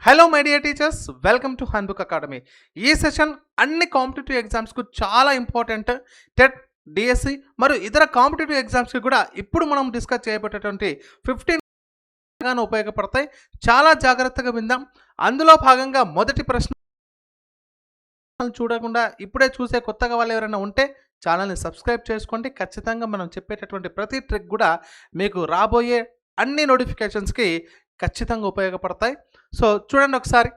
Hello my dear teachers, welcome to handbook academy. ఈ session అన్ని competitive ఎగ్జామ్స్కు చాలా important. TET, DSC మరియు ఇతర కాంపిటేటివ్ ఎగ్జామ్స్కి కూడా ఇప్పుడు మనం డిస్కస్ చేయబోయేటటువంటి 15 ఉపయోగపడతాయి. చాలా జాగ్రత్తగా విందాం. అందులో భాగంగా మొదటి ప్రశ్న చూడకుండా ఇప్పుడే చూసే కొత్తగా వాళ్ళు ఎవరైనా ఉంటే ఛానల్ని సబ్స్క్రైబ్ చేసుకోండి. ఖచ్చితంగా మనం చెప్పేటటువంటి ప్రతి ట్రిక్ కూడా మీకు రాబోయే అన్ని నోటిఫికేషన్స్కి ఖచ్చితంగా ఉపయోగపడతాయి. సో చూడండి ఒకసారి.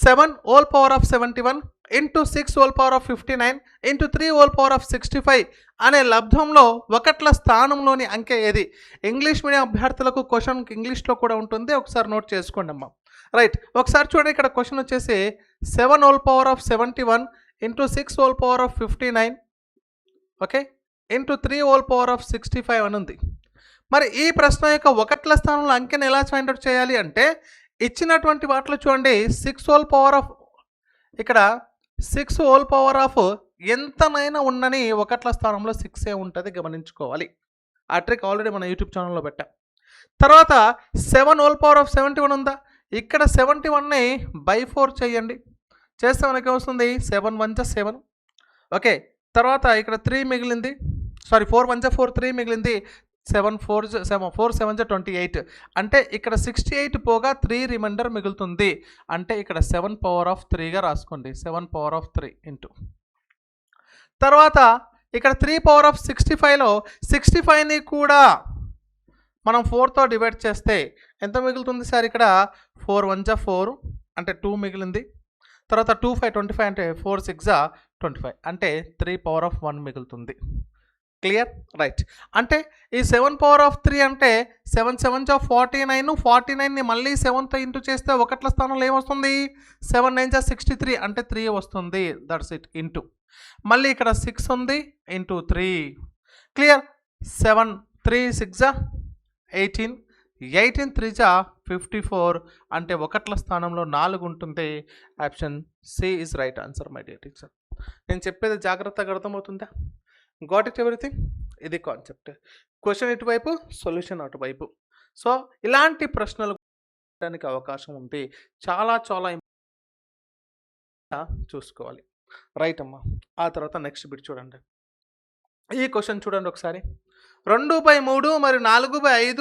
7 whole power of 71 into 6 whole power of 59 into 3 whole power of 65 అనే లబ్ధంలో ఒకట్ల స్థానంలోని అంకె ఏది? ఇంగ్లీష్ మీడియం అభ్యర్థులకు క్వశ్చన్ ఇంగ్లీష్లో కూడా ఉంటుంది, ఒకసారి నోట్ చేసుకోండి అమ్మా. రైట్, ఒకసారి చూడండి. ఇక్కడ క్వశ్చన్ వచ్చేసి 7 whole power of 71 into 6 whole power of 59 okay into 3 whole power of 65 అని ఉంది. మరి ఈ ప్రశ్న యొక్క ఒకట్ల స్థానంలో అంకెను ఎలా ఫైండ్ అవుట్ చేయాలి అంటే, ఇచ్చినటువంటి వాటిలో చూడండి 6 whole power of ఇక్కడ 6 whole power of ఎంతనైనా ఉన్నని ఒకట్ల స్థానంలో 6 ఉంటుంది, గమనించుకోవాలి. ఆ ట్రిక్ ఆల్రెడీ మన యూట్యూబ్ ఛానల్లో పెట్టాం. తర్వాత 7 whole power of 71 ఉందా? ఇక్కడ 71ని బై 4 చేయండి. చేస్తే మనకి వస్తుంది 7 1 జా 7. ఓకే, తర్వాత ఇక్కడ 3 మిగిలింది, సారీ 4 1 జా 4, 3 మిగిలింది. 7 4 7 జా 28. అంటే ఇక్కడ 68 పోగా 3 రిమైండర్ మిగులుతుంది. అంటే ఇక్కడ 7 పవర్ ఆఫ్ 3గా రాసుకోండి. 7 పవర్ ఆఫ్ 3 ఇంటూ తర్వాత ఇక్కడ 3 పవర్ ఆఫ్ 65లో 65ని కూడా మనం 4తో డివైడ్ చేస్తే ఎంత మిగులుతుంది సార్? ఇక్కడ 4 1 జా 4 అంటే 2 మిగిలింది. తర్వాత 2 5 25 అంటే 4 6 జా 25 అంటే 3 పవర్ ఆఫ్ 1 మిగులుతుంది. క్లియర్? రైట్. అంటే ఈ 7 పవర్ ఆఫ్ 3 అంటే 7 7 జా 49. 49ని మళ్ళీ 7తో ఇంటూ చేస్తే ఒకట్ల స్థానంలో ఏమొస్తుంది? 7 9 జా 63 అంటే 3 వస్తుంది. That's it. ఇంటూ మళ్ళీ ఇక్కడ 6 ఉంది ఇంటూ 3. క్లియర్? 7 3 6 జా 18, 18 3 జా 54 అంటే ఒకట్ల స్థానంలో 4 ఉంటుంది. Option C is right answer my dear teacher. నేను చెప్పేది జాగ్రత్తగా అర్థమవుతుందా? Got it everything? ఇది కాన్సెప్ట్. క్వశ్చన్ ఇటువైపు, సొల్యూషన్ అటువైపు. సో ఇలాంటి ప్రశ్నలు చేయడానికి అవకాశం ఉంది. చాలా చాలా చూసుకోవాలి. రైట్ అమ్మా. ఆ తర్వాత నెక్స్ట్ బిట్ చూడండి. ఈ క్వశ్చన్ చూడండి ఒకసారి. 2/3 మరియు 4/5,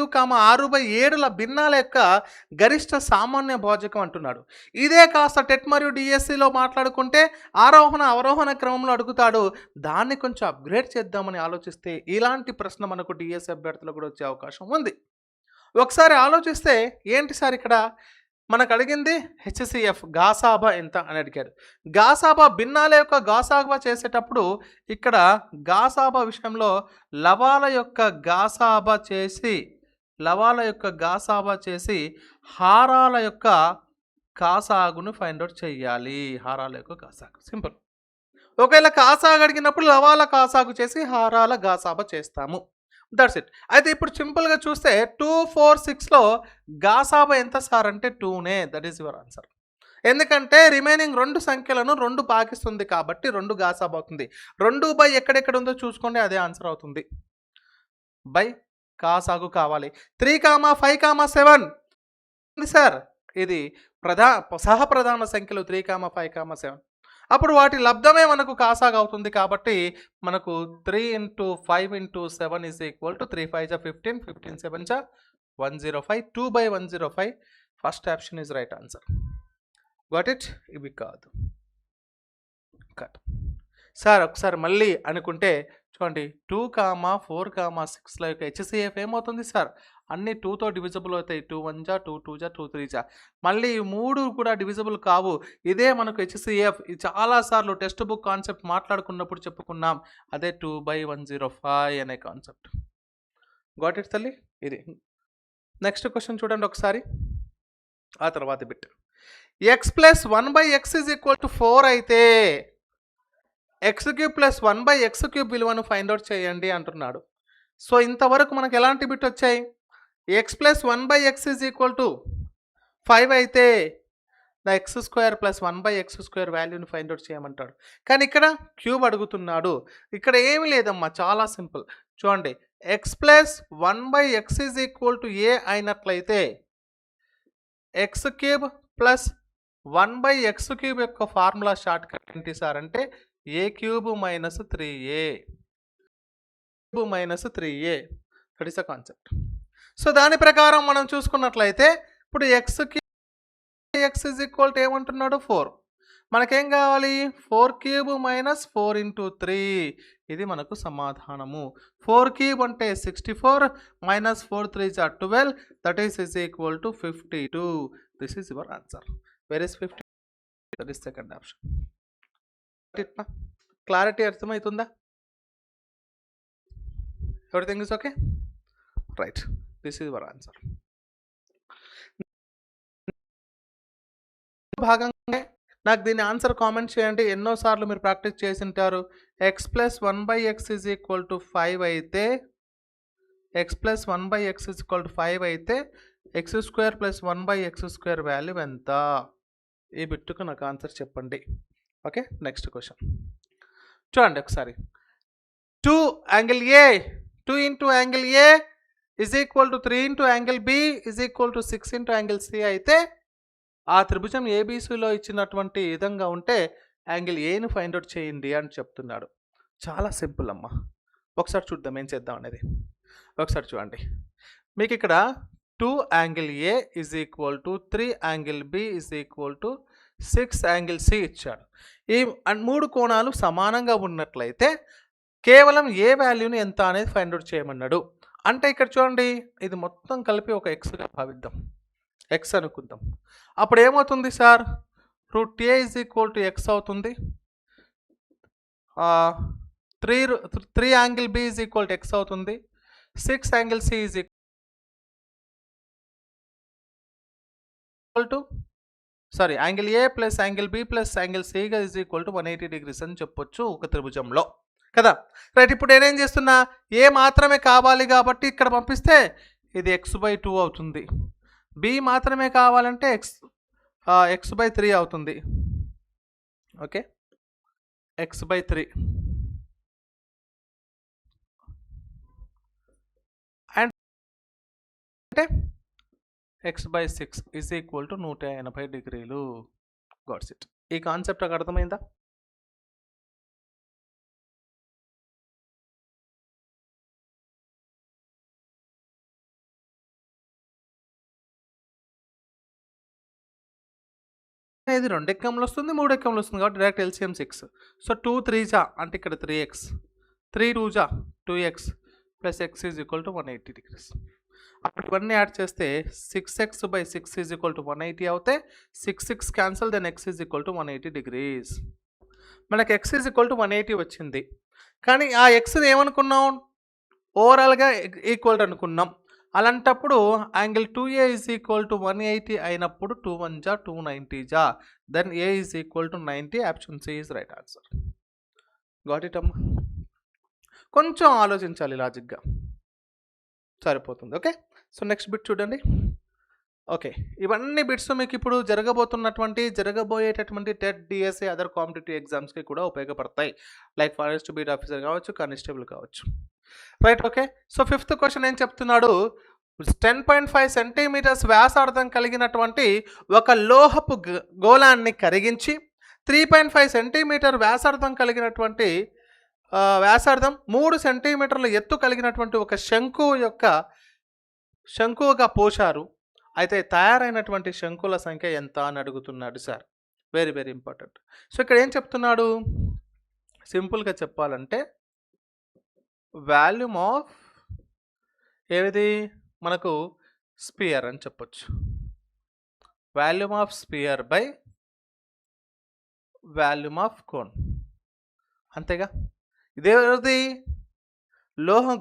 6/7 భిన్నాల యొక్క గరిష్ట సామాన్య భాజకం అంటున్నాడు. ఇదే కాస్త టెట్ మరియు డిఎస్సిలో మాట్లాడుకుంటే ఆరోహణ అవరోహణ క్రమంలో అడుగుతాడు. దాన్ని కొంచెం అప్గ్రేడ్ చేద్దామని ఆలోచిస్తే ఇలాంటి ప్రశ్న మనకు డిఎస్సి అభ్యర్థులకు కూడా వచ్చే అవకాశం ఉంది. ఒకసారి ఆలోచిస్తే ఏంటి సార్, ఇక్కడ మనకు అడిగింది హెచ్సిఎఫ్ గాసాబా ఎంత అని అడిగారు. గాసాబా భిన్నాల యొక్క గాసాబా చేసేటప్పుడు ఇక్కడ గాసాబా విషయంలో లవాల యొక్క గాసాబా చేసి హారాల యొక్క కాసాగును ఫైండ్ అవుట్ చేయాలి. హారాల యొక్క కాసాగు సింపుల్. ఒకవేళ కాసాగు అడిగినప్పుడు లవాల కాసాగు చేసి హారాల గాసాబా చేస్తాము. That's it. అయితే ఇప్పుడు సింపుల్గా చూస్తే 2 4 6లో గాసాబా ఎంత సార్ అంటే 2నే. That is your answer. ఎందుకంటే రిమైనింగ్ 2 సంఖ్యలను 2 భాగిస్తుంది కాబట్టి 2 గాసాబా అవుతుంది. 2 బై ఎక్కడెక్కడ ఉందో చూసుకోండి, అదే ఆన్సర్ అవుతుంది. బై కాసాగు కావాలి. 3 5 7 సార్, ఇది సహప్రధాన సంఖ్యలు 3 5 7. అప్పుడు వాటి లబ్ధమే మనకు కాసాగా అవుతుంది. కాబట్టి మనకు 3 × 5 × 7 ఈజ్ ఈక్వల్ టు 3 5 జా 15, 15 7 జా 105, 2/105. First option is right answer. Got it? ఇవి కాదు సార్. ఒకసారి మళ్ళీ అనుకుంటే చూడండి, 2 4 6ల యొక్క హెచ్సిఎఫ్ ఏమవుతుంది సార్? అన్ని 2తో డివిజిబుల్ అవుతాయి. 2 1 జా 2 2 జా 2 3 జా. మళ్ళీ 3 కూడా డివిజిబుల్ కావు. ఇదే మనకు హెచ్సిఎఫ్. ఇది చాలాసార్లు టెక్స్ట్ బుక్ కాన్సెప్ట్ మాట్లాడుకున్నప్పుడు చెప్పుకున్నాం. అదే 2/105 అనే కాన్సెప్ట్. గాట్ ఇట్ తల్లి? ఇది. నెక్స్ట్ క్వశ్చన్ చూడండి ఒకసారి. ఆ తర్వాత బిట్. x + 1/x = 4 అయితే x³ + 1/x³ విలువను ఫైండ్ అవుట్ చేయండి అంటున్నాడు. సో ఇంతవరకు మనకు ఎలాంటి బిట్ వచ్చాయి? x + 1/x = 5 అయితే x² + 1/x² వాల్యూని ఫైండ్ అవుట్ చేయమంటాడు. కానీ ఇక్కడ క్యూబ్ అడుగుతున్నాడు. ఇక్కడ ఏమి లేదమ్మా, చాలా సింపుల్. చూడండి, x + 1/x = a అయినట్లయితే x³ ప్లస్ 1/x³ యొక్క ఫార్ములా షార్ట్ కట్ ఏంటి సార్ అంటే a³ minus 3a minus 3a that is the concept. So దాని ప్రకారం మనం చూసుకున్నట్లయితే ఇప్పుడు ఎక్స్కి ఎక్స్ ఇజ్ ఈక్వల్ టు ఏమంటున్నాడు 4. మనకేం కావాలి 4³ మైనస్ 4 ఇంటూ 3 ఇది మనకు సమాధానము. 4³ అంటే 64 minus 4 3 are 12 that is equal to 52. This is your answer. Where is 50? That is second option. Clarity అర్థమవుతుందా? Everything is okay right. This is your answer. భాగంగా నాకు దీని ఆన్సర్ కామెంట్ చేయండి. ఎన్నోసార్లు మీరు ప్రాక్టీస్ చేసి ఉంటారు. X plus 1/x is equal to 5 అయితే X plus 1/x is equal to 5 అయితే x² ప్లస్ 1/x² వాల్యూ ఎంత? ఈ బిట్టుకు నాకు ఆన్సర్ చెప్పండి. ఓకే నెక్స్ట్ క్వశ్చన్ చూడండి ఒకసారి. 2 angle A 2 into angle A is equal to 3 into angle B is equal to 6 into angle C అయితే ఆ త్రిభుజం ఏబీసీలో ఇచ్చినటువంటి విధంగా ఉంటే యాంగిల్ ఏను ఫైండ్ అవుట్ చేయండి అని చెప్తున్నాడు. చాలా సింపుల్ అమ్మా. ఒకసారి చూద్దాం ఏం చేద్దాం అనేది. ఒకసారి చూడండి. మీకు ఇక్కడ 2 angle A is equal to 3 angle B is equal to 6 angle C ఇచ్చాడు. ఈ 3 కోణాలు సమానంగా ఉన్నట్లయితే కేవలం ఏ వాల్యూని ఎంత అనేది ఫైండ్ అవుట్ చేయమన్నాడు. అంటే ఇక్కడ చూడండి ఇది మొత్తం కలిపి ఒక ఎక్స్గా భావిద్దాం. ఎక్స్ అనుకుందాం. అప్పుడు ఏమవుతుంది sir? √a is equal to x అవుతుంది. 3 angle B is equal to x అవుతుంది. 6 angle C is equal to angle A plus angle B plus angle C is equal to 180 degrees అని చెప్పొచ్చు ఒక త్రిభుజంలో కదా. రైట్. ఇప్పుడు నేనేం చేస్తున్నా ఏ మాత్రమే కావాలి కాబట్టి ఇక్కడ పంపిస్తే ఇది x/2 అవుతుంది. బి మాత్రమే కావాలంటే x/3 అవుతుంది. ఓకే x/3 అంటే x/6 is equal to 180 degrees. Ghats it. ఈ కాన్సెప్ట్ నాకు అర్థమైందా? అనేది 2 ఎక్కంలో వస్తుంది, 3 ఎక్కంలో వస్తుంది కాబట్టి డైరెక్ట్ ఎల్సిఎం 6. సో 2 3 అంటే ఇక్కడ 3x, 3 2 2x plus x is equal to 180 degrees. అప్పుడు ఇవన్నీ యాడ్ చేస్తే 6x/6 ఈజ్ ఈక్వల్ టు 180 అవుతే 6 cancel, then x is equal to 180 degrees. మనకి x ఈజ్ ఈక్వల్ టు 180 వచ్చింది. కానీ ఆ xని ఏమనుకున్నాం? ఓవరాల్గా ఈక్వల్ అనుకున్నాం. అలాంటప్పుడు angle 2a is equal to 180 అయినప్పుడు 2 1 290 then a is equal to 90. Option C is right answer. Got it అమ్మా. కొంచెం ఆలోచించాలి లాజిక్గా, సరిపోతుంది. ఓకే సో నెక్స్ట్ బిట్ చూడండి. ఓకే ఇవన్నీ బిట్స్ మీకు ఇప్పుడు జరగబోయేటటువంటి టెట్, డిఎస్ఏ, అదర్ కాంపిటేటివ్ ఎగ్జామ్స్కి కూడా ఉపయోగపడతాయి. లైక్ ఫారెస్ట్ బీట్ ఆఫీసర్ కావచ్చు, కానిస్టేబుల్ కావచ్చు. Right. Okay so 5th question ఏం చెప్తున్నాడు? 10.5 సెంటీమీటర్స్ వ్యాసార్థం కలిగినటువంటి ఒక లోహపు గోళాన్ని కరిగించి 3.5 సెంటీమీటర్ వ్యాసార్థం కలిగినటువంటి వ్యాసార్థం 3 సెంటీమీటర్ల ఎత్తు కలిగినటువంటి ఒక శంకువుగా పోశారు. అయితే తయారైనటువంటి శంకుల సంఖ్య ఎంత అని అడుగుతున్నాడు sir. Very very important. So ఇక్కడ ఏం చెప్తున్నాడు? సింపుల్గా చెప్పాలంటే వాల్యూమ్ ఆఫ్ ఏది మనకు స్పియర్ అని చెప్పొచ్చు. Volume of sphere by volume of cone. అంతేగా. ఇదేది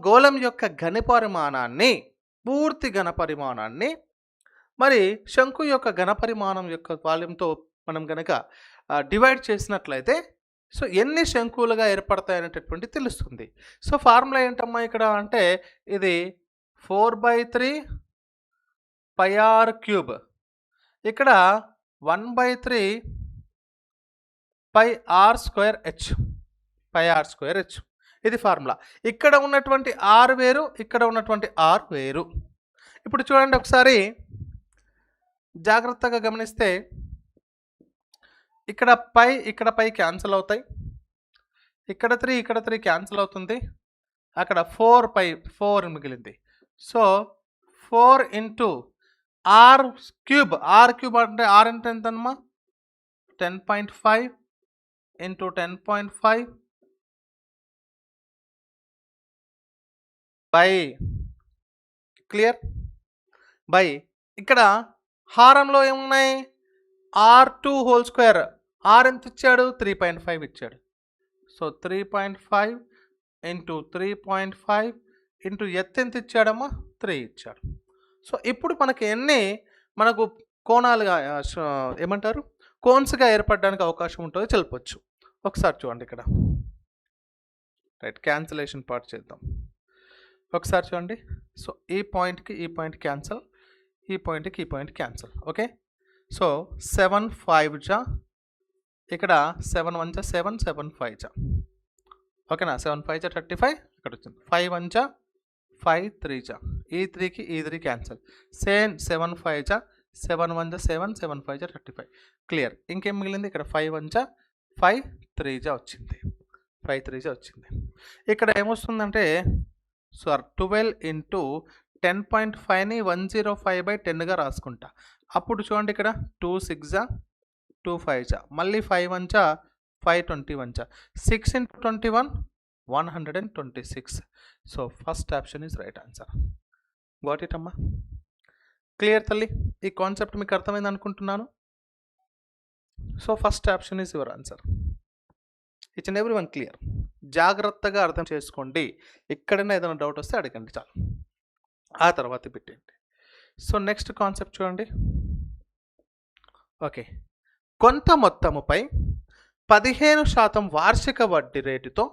గోళం యొక్క ఘనపరిమాణాన్ని, పూర్తి ఘనపరిమాణాన్ని మరి శంకు యొక్క ఘనపరిమాణం యొక్క వాల్యూమ్తో మనం కనుక డివైడ్ చేసినట్లయితే సో ఎన్ని శంకువులుగా ఏర్పడతాయి అనేటటువంటి తెలుస్తుంది. సో ఫార్ములా ఏంటమ్మా ఇక్కడ అంటే ఇది 4/3 πr³ ఇక్కడ 1/3 πr²h πr²h ఇది ఫార్ములా. ఇక్కడ ఉన్నటువంటి r వేరు, ఇక్కడ ఉన్నటువంటి r వేరు. ఇప్పుడు చూడండి ఒకసారి జాగ్రత్తగా గమనిస్తే ఇక్కడ పై క్యాన్సిల్ అవుతాయి, ఇక్కడ 3 క్యాన్సిల్ అవుతుంది, అక్కడ 4 మిగిలింది. సో 4 ఇంటూ ఆర్ క్యూబ్ అంటే ఆర్ అంటే ఎంతమ్మా 10.5 ఇంటూ 10.5 బై క్లియర్ బై ఇక్కడ హారంలో ఏమున్నాయి R2 హోల్ స్క్వేర్. ఆర్ ఎంత ఇచ్చాడు 3.5 ఇచ్చాడు. సో 3.5 ఇంటూ 3.5 ఇంటూ ఎత్ ఎంత ఇచ్చాడమ్మా 3 ఇచ్చాడు. సో ఇప్పుడు మనకు కోణాలుగా ఏమంటారు కోన్స్గా ఏర్పడడానికి అవకాశం ఉంటుందో తెలుపొచ్చు. ఒకసారి చూడండి ఇక్కడ రైట్ క్యాన్సిలేషన్ పార్ట్ చేద్దాం. ఒకసారి చూడండి. సో ఈ పాయింట్ క్యాన్సల్, ఈ పాయింట్ క్యాన్సల్. ఓకే. సో 7 5 జా, ఇక్కడ 7 1 జా 7, 7 5 జా. ఓకేనా 7 5 జా 35 ఇక్కడ వచ్చింది. 5 1 జా 5 3 జా, ఈ 3 క్యాన్సల్. 7 5 జా 7 1 జా 7, 7 5 జా 35. క్లియర్. ఇంకేం మిగిలింది ఇక్కడ 5 1 జా 5 3 జా వచ్చింది. 5 3 జా వచ్చింది. ఇక్కడ ఏమొస్తుందంటే సో 12 ఇంటూ 10.5ని 105/10గా రాసుకుంటా. అప్పుడు చూడండి ఇక్కడ 2 6 జా 2 5 జా, మళ్ళీ 5 1 జా 5 21 జా, 6 into 21 126. So first option is right answer. Got it అమ్మా. క్లియర్ తల్లి, ఈ కాన్సెప్ట్ మీకు అర్థమైంది అనుకుంటున్నాను. So first option is your answer. It's and every one clear. జాగ్రత్తగా అర్థం చేసుకోండి. ఎక్కడైనా ఏదైనా డౌట్ వస్తే అడగండి చాలు, ఆ తర్వాత పెట్టండి. సో నెక్స్ట్ కాన్సెప్ట్ చూడండి. ఓకే, కొంత మొత్తముపై 15% వార్షిక వడ్డీ రేటుతో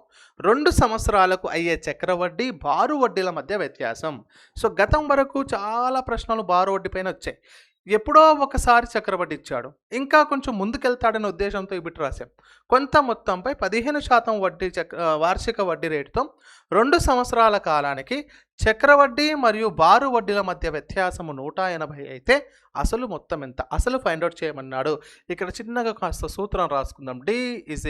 2 సంవత్సరాలకు అయ్యే చక్రవడ్డీ బారు వడ్డీల మధ్య వ్యత్యాసం. సో గతం వరకు చాలా ప్రశ్నలు బారు వడ్డీ పైన వచ్చాయి. ఎప్పుడో ఒకసారి చక్రవడ్డీ ఇచ్చాడు, ఇంకా కొంచెం ముందుకెళ్తాడనే ఉద్దేశంతో ఇటు రాశాం. కొంత మొత్తంపై 15% వార్షిక వడ్డీ రేటుతో 2 సంవత్సరాల కాలానికి చక్రవడ్డీ మరియు బారు వడ్డీల మధ్య వ్యత్యాసము 180 అయితే అసలు మొత్తం ఎంత? అసలు ఫైండ్ అవుట్ చేయమన్నాడు. ఇక్కడ చిన్నగా కాస్త సూత్రం రాసుకుందాం. D =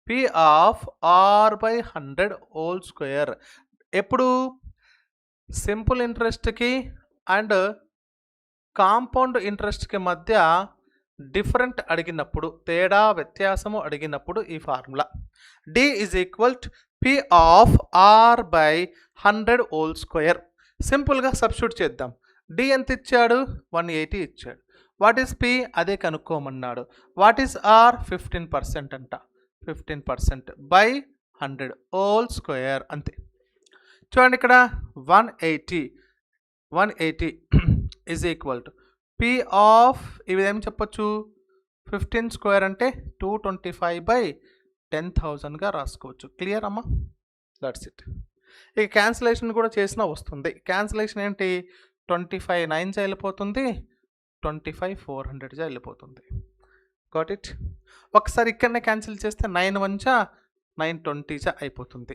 P/R/100 whole square. ఎప్పుడు సింపుల్ ఇంట్రెస్ట్కి అండ్ కాంపౌండ్ ఇంట్రెస్ట్కి మధ్య డిఫరెంట్ అడిగినప్పుడు, తేడా వ్యత్యాసము అడిగినప్పుడు ఈ formula D = P/R/100 whole square. సింపుల్గా సబ్స్టిట్యూట్ చేద్దాం. D ఎంత ఇచ్చాడు 180 ఇచ్చాడు. వాట్ ఈస్ P అదే కనుక్కోమన్నాడు. వాట్ ఈస్ R 15% అంట. 15% బై 100 హోల్ స్క్వేర్ అంతే. చూడండి ఇక్కడ 180 is equal to P of ఇవి ఏం చెప్పొచ్చు 15 స్క్వేర్ అంటే 225/10,000గా రాసుకోవచ్చు. క్లియర్ అమ్మా? That's it. ఇక క్యాన్సిలేషన్ కూడా చేసినా వస్తుంది. క్యాన్సిలేషన్ ఏంటి 25 9 జా వెళ్ళిపోతుంది, 25 400 జా వెళ్ళిపోతుంది. Got it. ఒకసారి ఇక్కడనే క్యాన్సిల్ చేస్తే 9 1 జా 9 20 జా అయిపోతుంది.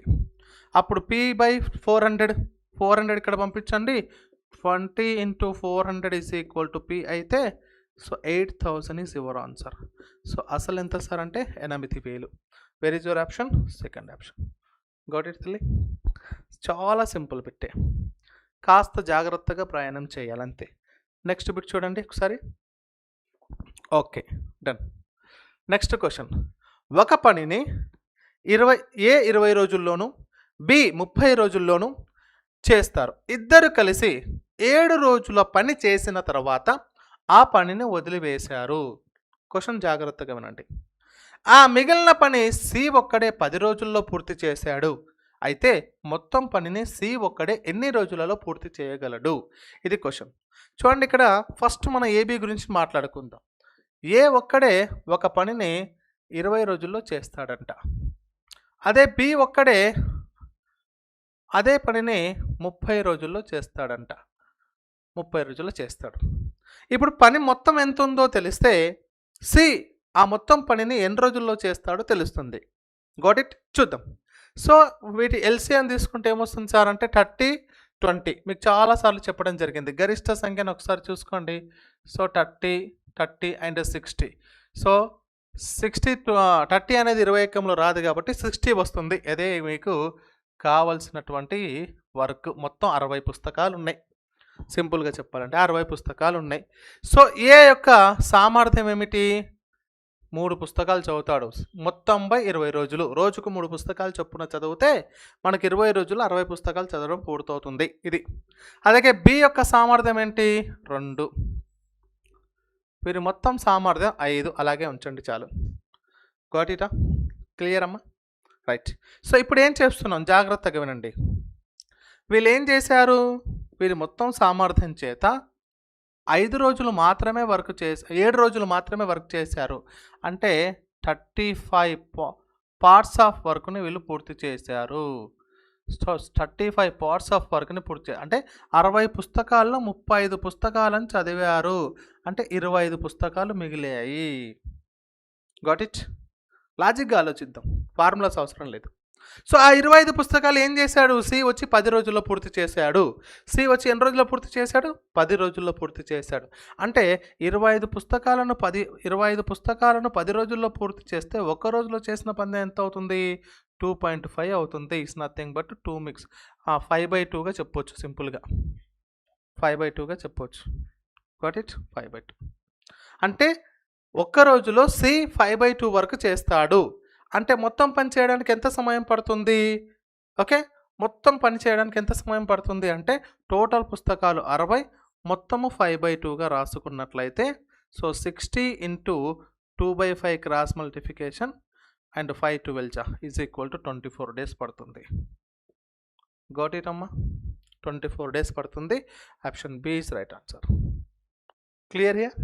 అప్పుడు P/400 ఇక్కడ పంపించండి. 20 into 400 is equal to P అయితే so 8000 is your answer. So అసలు ఎంత సార్ అంటే 8000. Where is your option? Second option. Got it తల్లి. చాలా సింపుల్ పెట్టే, కాస్త జాగ్రత్తగా ప్రయాణం చేయాలంతే. నెక్స్ట్ బిట్ చూడండి ఒకసారి. Okay done. Next question. ఒక పనిని 20 రోజుల్లోనూ B 30 రోజుల్లోనూ చేస్తారు. ఇద్దరు కలిసి 7 రోజుల పని చేసిన తర్వాత ఆ పనిని వదిలివేశారు. క్వశ్చన్ జాగ్రత్తగా వినండి. ఆ మిగిలిన పని C ఒక్కడే 10 రోజుల్లో పూర్తి చేశాడు. అయితే మొత్తం పనిని C ఒక్కడే ఎన్ని రోజులలో పూర్తి చేయగలడు? ఇది క్వశ్చన్. చూడండి ఇక్కడ ఫస్ట్ మన AB గురించి మాట్లాడుకుందాం. A ఒక్కడే ఒక పనిని 20 రోజుల్లో చేస్తాడంట. అదే B ఒక్కడే అదే పనిని 30 రోజుల్లో చేస్తాడంట. 30 రోజుల్లో చేస్తాడు. ఇప్పుడు పని మొత్తం ఎంత ఉందో తెలిస్తే C ఆ మొత్తం పనిని ఎన్ని రోజుల్లో చేస్తాడో తెలుస్తుంది. Got it. చూద్దాం. సో వీటి LCM తీసుకుంటే ఏమొస్తుంది సార్ అంటే 30 20 మీకు చాలాసార్లు చెప్పడం జరిగింది. గరిష్ట సంఖ్యను ఒకసారి చూసుకోండి. So 30 and 60. సో 30 అనేది 21లో రాదు కాబట్టి 60 వస్తుంది. అదే మీకు కావాల్సినటువంటి వర్క్. మొత్తం 60 పుస్తకాలు ఉన్నాయి. సింపుల్గా చెప్పాలంటే 60 పుస్తకాలు ఉన్నాయి. సో ఏ యొక్క సామర్థ్యం ఏమిటి? 3 పుస్తకాలు చదువుతాడు. మొత్తం బై 20 రోజులు. రోజుకు 3 పుస్తకాలు చొప్పున చదివితే మనకి 20 రోజులు 60 పుస్తకాలు చదవడం పూర్తవుతుంది. ఇది. అలాగే బి యొక్క సామర్థ్యం ఏంటి? 2. వీరి మొత్తం సామర్థ్యం 5. అలాగే ఉంచండి చాలు. గాట్ ఇటా? క్లియర్ అమ్మా? రైట్. సో ఇప్పుడు ఏం చేస్తున్నాం? జాగ్రత్తగా వినండి. వీళ్ళు ఏం చేశారు? వీరి మొత్తం సామర్థ్యం చేత 5 రోజులు మాత్రమే వర్క్ చేసి 7 రోజులు మాత్రమే వర్క్ చేశారు. అంటే 35 పార్ట్స్ ఆఫ్ వర్క్ని వీళ్ళు పూర్తి చేశారు. సో 35 పార్ట్స్ ఆఫ్ వర్క్ని పూర్తి చేశారు. అంటే 60 పుస్తకాల్లో 35 పుస్తకాలను చదివారు. అంటే 25 పుస్తకాలు మిగిలాయి. Got it? లాజిక్గా ఆలోచిద్దాం. ఫార్ములాస్ అవసరం లేదు. సో ఆ 25 పుస్తకాలు ఏం చేశాడు? సి వచ్చి 10 రోజుల్లో పూర్తి చేశాడు. సి వచ్చి ఎన్ని రోజుల్లో పూర్తి చేశాడు? 10 రోజుల్లో పూర్తి చేశాడు. అంటే 25 పుస్తకాలను 10 రోజుల్లో పూర్తి చేస్తే ఒక్క రోజులో చేసిన పని ఎంత అవుతుంది? 2.5 అవుతుంది. ఇట్స్ నథింగ్ బట్ 2 మిక్స్ 5/2గా చెప్పొచ్చు. సింపుల్గా 5/2గా చెప్పొచ్చు. Got it? 5/2. అంటే ఒక్క రోజులో సి 5/2 వరకు చేస్తాడు. అంటే మొత్తం పని చేయడానికి ఎంత సమయం పడుతుంది? ఓకే, మొత్తం పని చేయడానికి ఎంత సమయం పడుతుంది అంటే టోటల్ పుస్తకాలు 60, మొత్తము 5/2గా రాసుకున్నట్లయితే so 60 into 2/5 cross multiplication and 5 12 is equal to 24 days పడుతుంది. గాట్ ఇట్ అమ్మా? 24 డేస్ పడుతుంది. Option B is right answer. Clear here?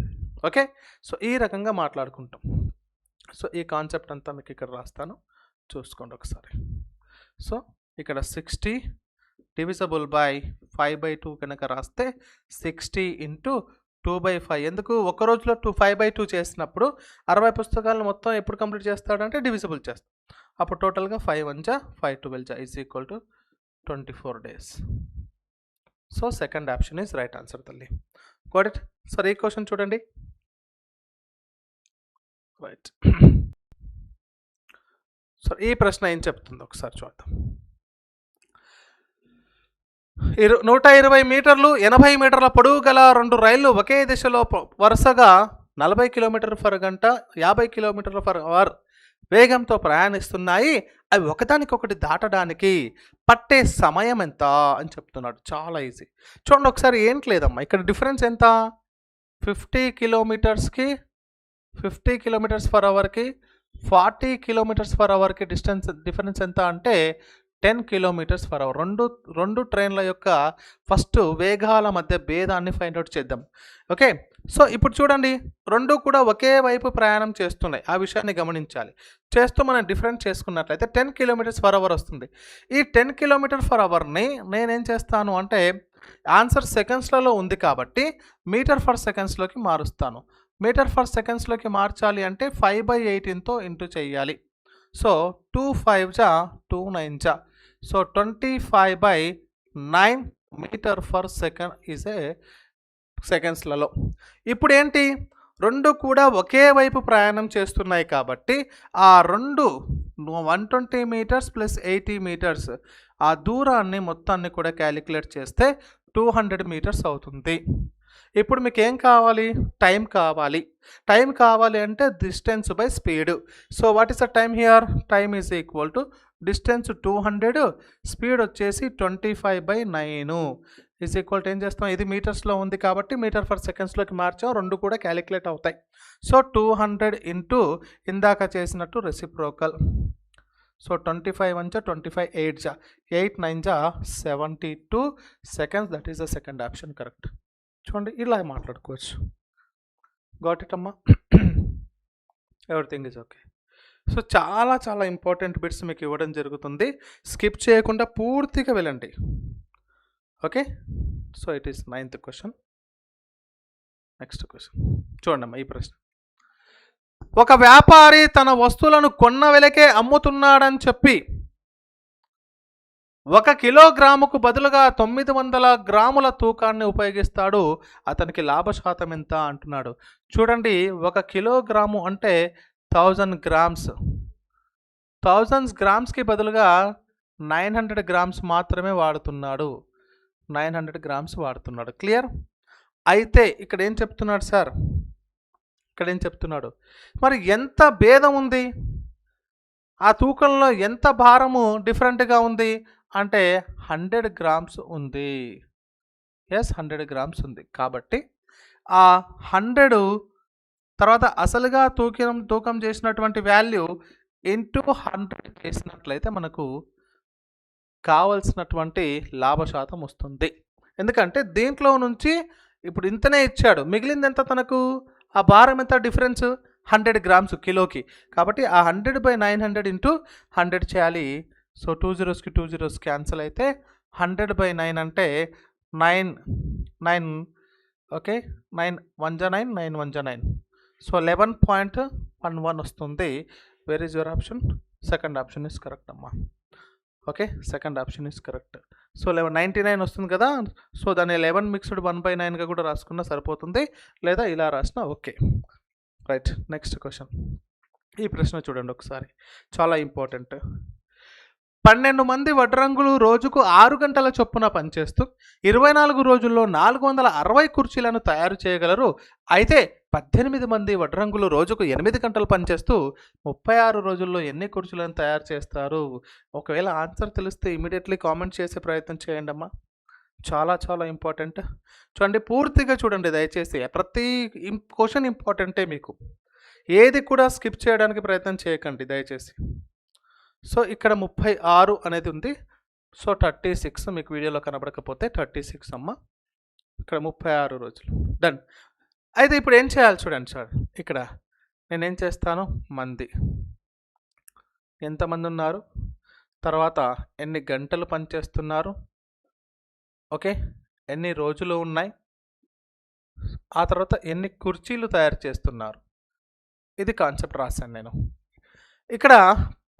Okay, so ఈ రకంగా మాట్లాడుకుంటాం. సో ఈ కాన్సెప్ట్ అంతా మీకు ఇక్కడ రాస్తాను, చూసుకోండి ఒకసారి. సో ఇక్కడ 60 డివిజబుల్ బై 5/2 కనుక రాస్తే 60 ఇంటూ 2/5. ఎందుకు? ఒక రోజులో 5/2 చేసినప్పుడు 60 పుస్తకాలను మొత్తం ఎప్పుడు కంప్లీట్ చేస్తాడంటే డివిజబుల్ చేస్తాడు. అప్పుడు టోటల్గా 5 1 5 12 is equal to 24 days. So second option is right answer తల్లి. Got it? సరే ఈ క్వశ్చన్ చూడండి. రైట్. సో ఈ ప్రశ్న ఏం చెప్తుందో ఒకసారి చూద్దాం. 120 మీటర్లు 80 మీటర్ల పొడవు గల 2 రైళ్లు ఒకే దిశలో వరుసగా 40 కిలోమీటర్ పర్ గంట 50 కిలోమీటర్ల పర్ అవర్ వేగంతో ప్రయాణిస్తున్నాయి. అవి ఒకదానికొకటి దాటడానికి పట్టే సమయం ఎంత అని చెప్తున్నాడు. చాలా ఈజీ. చూడండి ఒకసారి. ఏంటి లేదమ్మా, ఇక్కడ డిఫరెన్స్ ఎంత? 50 కిలోమీటర్స్కి 50 కిలోమీటర్స్ పర్ అవర్కి 40 కిలోమీటర్స్ పర్ అవర్కి డిఫరెన్స్ ఎంత అంటే 10 కిలోమీటర్స్ పర్ అవర్. రెండు ట్రైన్ల యొక్క ఫస్ట్ వేగాల మధ్య భేదాన్ని ఫైండ్ అవుట్ చేద్దాం. ఓకే, సో ఇప్పుడు చూడండి, రెండు కూడా ఒకే వైపు ప్రయాణం చేస్తున్నాయి. ఆ విషయాన్ని గమనించాలి. చేస్తూ మనం డిఫరెన్స్ చేసుకున్నట్లయితే 10 కిలోమీటర్స్ పర్ అవర్ వస్తుంది. ఈ 10 కిలోమీటర్స్ పర్ అవర్ని నేనేం చేస్తాను అంటే ఆన్సర్ సెకండ్స్లలో ఉంది కాబట్టి మీటర్ ఫర్ సెకండ్స్లోకి మారుస్తాను. మీటర్ ఫర్ సెకండ్స్లోకి మార్చాలి అంటే 5/18తో ఇంటూ చేయాలి. So 2 5 2 9 so 25/9 metre for second is ఏ సెకండ్స్లలో. ఇప్పుడు ఏంటి? రెండు కూడా ఒకే వైపు ప్రయాణం చేస్తున్నాయి కాబట్టి ఆ రెండు 120 మీటర్స్ ప్లస్ 80 మీటర్స్ ఆ దూరాన్ని మొత్తాన్ని కూడా క్యాలిక్యులేట్ చేస్తే 200 మీటర్స్ అవుతుంది. ఇప్పుడు మీకు ఏం కావాలి? టైం కావాలి. టైం కావాలి అంటే distance by speed. So what is the time here? Time is equal to distance 200, speed వచ్చేసి 25/9 ఈజ్ ఈక్వల్ టు ఏం చేస్తాం? ఇది మీటర్స్లో ఉంది కాబట్టి మీటర్ ఫర్ సెకండ్స్లోకి మార్చాం. రెండు కూడా క్యాలిక్యులేట్ అవుతాయి. సో 200 ఇంటూ ఇందాక చేసినట్టు reciprocal. So 25 1 25 8 8 9 72 seconds. That is the second option correct. చూడండి, ఇలా మాట్లాడుకోవచ్చు. గాట్ ఇట్ అమ్మా? Everything is okay. సో చాలా చాలా ఇంపార్టెంట్ బిట్స్ మీకు ఇవ్వడం జరుగుతుంది. స్కిప్ చేయకుండా పూర్తిగా వెళ్ళండి. Okay, so it is 9th question. Next question చూడండి ఈ ప్రశ్న. ఒక వ్యాపారి తన వస్తువులను కొన్న వెలకే అమ్ముతున్నాడని చెప్పి 1 కిలోగ్రాముకు బదులుగా 900 గ్రాముల తూకాన్ని ఉపయోగిస్తాడు, అతనికి లాభ శాతం ఎంత అంటున్నాడు. చూడండి, 1 కిలోగ్రాము అంటే 1000 గ్రామ్స్. 1000 గ్రామ్స్కి బదులుగా 900 గ్రామ్స్ మాత్రమే వాడుతున్నాడు. 900 గ్రామ్స్ వాడుతున్నాడు. క్లియర్? అయితే ఇక్కడ ఏం చెప్తున్నాడు సార్? ఇక్కడ ఏం చెప్తున్నాడు? మరి ఎంత భేదం ఉంది, ఆ తూకంలో ఎంత భారము డిఫరెంట్గా ఉంది అంటే 100 గ్రామ్స్ ఉంది. ఎస్, 100 గ్రామ్స్ ఉంది. కాబట్టి ఆ 100 తర్వాత అసలుగా తూకం చేసినటువంటి వాల్యూ ఇంటూ 100 చేసినట్లయితే మనకు కావలసినటువంటి లాభ శాతం వస్తుంది. ఎందుకంటే దీంట్లో నుంచి ఇప్పుడు ఇంతనే ఇచ్చాడు, మిగిలింది ఎంత తనకు, ఆ భారం ఎంత డిఫరెన్స్, 100 గ్రామ్స్ కిలోకి. కాబట్టి ఆ 100/900 ఇంటూ 100 చేయాలి. సో 2 zeros 2 zeros క్యాన్సిల్ అయితే 100/9 అంటే 9 ఓకే, 9 1 जा 9 9 1 जा 9. సో 11.11 వస్తుంది. Where is your option? Second option is correct అమ్మా. Okay, second option is correct. So 99 వస్తుంది కదా, సో దాన్ని 11 మిక్స్డ్ 1/9గా కూడా రాసుకున్నా సరిపోతుంది, లేదా ఇలా రాసినా ఓకే. Right, next question. ఈ ప్రశ్న చూడండి ఒకసారి, చాలా ఇంపార్టెంట్. 12 మంది వడ్రంగులు రోజుకు 6 గంటల చొప్పున పనిచేస్తూ 24 రోజుల్లో 460 కుర్చీలను తయారు చేయగలరు. అయితే 18 మంది వడ్రంగులు రోజుకు 8 గంటలు పనిచేస్తూ 36 రోజుల్లో ఎన్ని కుర్చీలను తయారు చేస్తారు? ఒకవేళ ఆన్సర్ తెలిస్తే ఇమీడియట్లీ కామెంట్ చేసే ప్రయత్నం చేయండి అమ్మా. చాలా చాలా ఇంపార్టెంట్. చూడండి, పూర్తిగా చూడండి దయచేసి. ప్రతి క్వశ్చన్ ఇంపార్టెంటే మీకు. ఏది కూడా స్కిప్ చేయడానికి ప్రయత్నం చేయకండి దయచేసి. సో ఇక్కడ 36 అనేది ఉంది. సో 36 మీకు వీడియోలో కనబడకపోతే 36 అమ్మ. ఇక్కడ 36 రోజులు. డన్. అయితే ఇప్పుడు ఏం చేయాలి చూడండి సార్. ఇక్కడ నేనేం చేస్తాను, మంది ఎంతమంది ఉన్నారు, తర్వాత ఎన్ని గంటలు పనిచేస్తున్నారు, ఓకే, ఎన్ని రోజులు ఉన్నాయి, ఆ తర్వాత ఎన్ని కుర్చీలు తయారు చేస్తున్నారు, ఇది కాన్సెప్ట్ రాశాను నేను. ఇక్కడ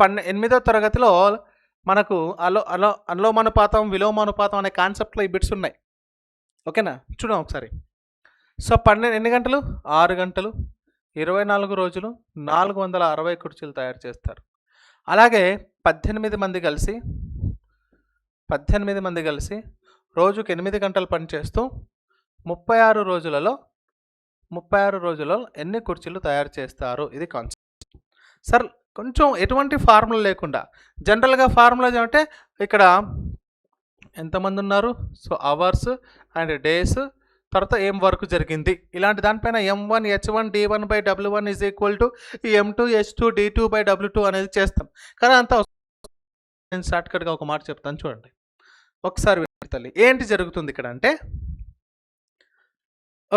8వ తరగతిలో మనకు అనులోమానుపాతం విలోమానుపాతం అనే కాన్సెప్ట్లో ఈ బిట్స్ ఉన్నాయి. ఓకేనా, చూద్దాం ఒకసారి. సో 12 ఎన్ని గంటలు, 6 గంటలు, 24 రోజులు, 460 కుర్చీలు తయారు చేస్తారు. అలాగే 18 మంది కలిసి రోజుకు 8 గంటలు పనిచేస్తూ 36 రోజులలో ఎన్ని కుర్చీలు తయారు చేస్తారు, ఇది కాన్సెప్ట్. సార్ కొంచెం ఎటువంటి ఫార్ములా లేకుండా జనరల్గా ఫార్ములా ఏమంటే ఇక్కడ ఎంతమంది ఉన్నారు, సో అవర్స్ అండ్ డేస్, తర్వాత ఏం వర్క్ జరిగింది, ఇలాంటి దానిపైన M1 H1 D1/W1 is equal to M2 H2 D2/W2 అనేది చేస్తాం. కానీ అంతా నేను షార్ట్కట్గా ఒక మాట చెప్తాను చూడండి ఒకసారి వినండి. ఏంటి జరుగుతుంది ఇక్కడ అంటే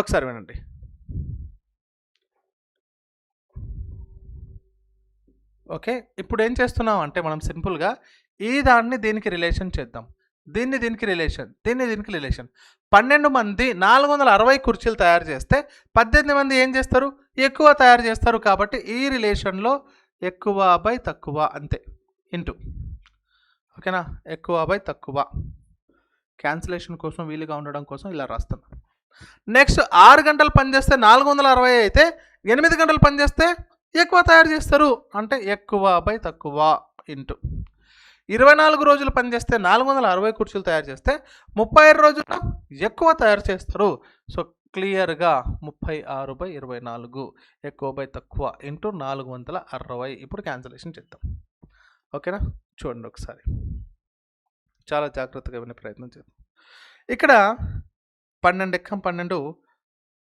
ఒకసారి వినండి. ఓకే, ఇప్పుడు ఏం చేస్తున్నాం అంటే మనం సింపుల్గా ఈ దాన్ని దీనికి రిలేషన్ చేద్దాం, దీనికి రిలేషన్, దీనికి రిలేషన్. 12 మంది 460 కుర్చీలు తయారు చేస్తే 18 మంది ఏం చేస్తారు, ఎక్కువ తయారు చేస్తారు. కాబట్టి ఈ రిలేషన్లో ఎక్కువ బై తక్కువ అంతే, ఇంటూ. ఓకేనా, ఎక్కువ బై తక్కువ క్యాన్సిలేషన్ కోసం వీలుగా ఉండడం కోసం ఇలా రాస్తున్నాం. నెక్స్ట్ 6 గంటలు పనిచేస్తే 460 అయితే 8 గంటలు పనిచేస్తే ఎక్కువ తయారు చేస్తారు, అంటే ఎక్కువ బై తక్కువ ఇంటూ. 24 రోజులు పనిచేస్తే 460 కుర్చీలు తయారు చేస్తే 36 రోజుల్లో ఎక్కువ తయారు చేస్తారు. సో క్లియర్గా 36/24 ఎక్కువ బై తక్కువ ఇంటూ 460. ఇప్పుడు క్యాన్సిలేషన్ చేద్దాం. ఓకేనా, చూడండి ఒకసారి, చాలా జాగ్రత్తగా వినే ప్రయత్నం చేద్దాం. ఇక్కడ 12 ఎక్కం 12,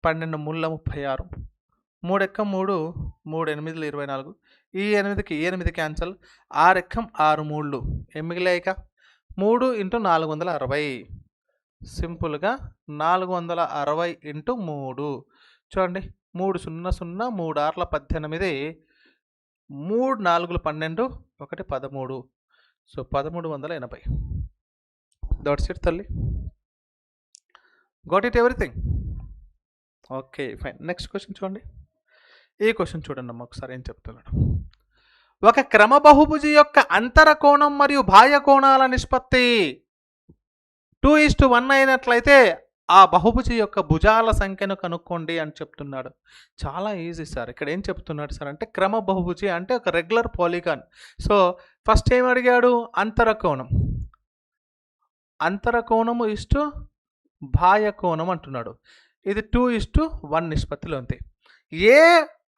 12 మూల 36, 3 ఎక్కం 3, 3 8 24, ఈ 8కి 8 క్యాన్సల్, 6 ఎక్కం 6 3, ఏం మిగిలాయిక 3 × 460. సింపుల్గా 460 × 3 చూడండి, 3 0 0, 3 6 18, 3 4 12, 1 13. సో 1380. దట్స్ ఇట్ తల్లి. Got it everything? Okay fine. Next question చూడండి. ఈ క్వశ్చన్ చూడండి అమ్మ ఒకసారి ఏం చెప్తున్నాడు. ఒక క్రమ బహుభుజి యొక్క అంతర కోణం మరియు బాహ్య కోణాల నిష్పత్తి 2:1 అయినట్లయితే ఆ బహుభుజి యొక్క భుజాల సంఖ్యను కనుక్కోండి అని చెప్తున్నాడు. చాలా ఈజీ సార్. ఇక్కడ ఏం చెప్తున్నాడు సార్ అంటే క్రమ బహుభుజి అంటే ఒక రెగ్యులర్ పాలిగాన్. సో ఫస్ట్ ఏం అడిగాడు? అంతర కోణం. అంతర కోణము ఇస్టు బాహ్య కోణం అంటున్నాడు. ఇది 2:1 నిష్పత్తిలో ఉంది. ఏ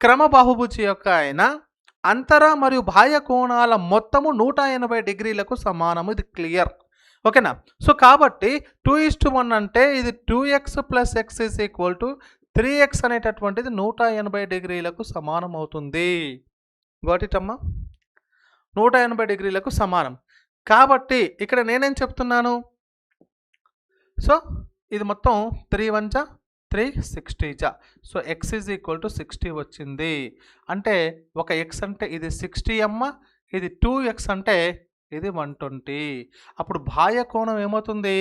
క్రమ బహుభుజి యొక్క అయినా అంతర మరియు బాహ్య కోణాల మొత్తము 180 డిగ్రీలకు సమానము. ఇది క్లియర్. ఓకేనా? సో కాబట్టి 2:1 అంటే ఇది 2x + x = 3x అనేటటువంటిది 180 డిగ్రీలకు సమానం అవుతుంది. గోటిటమ్మా 180 డిగ్రీలకు సమానం. కాబట్టి ఇక్కడ నేనేం చెప్తున్నాను? సో ఇది మొత్తం 3 1 జా 360 జా. సో x = 60 వచ్చింది. అంటే ఒక x అంటే ఇది 60 అమ్మ, ఇది 2x అంటే ఇది 120. అప్పుడు బాహ్య కోణం ఏమవుతుంది?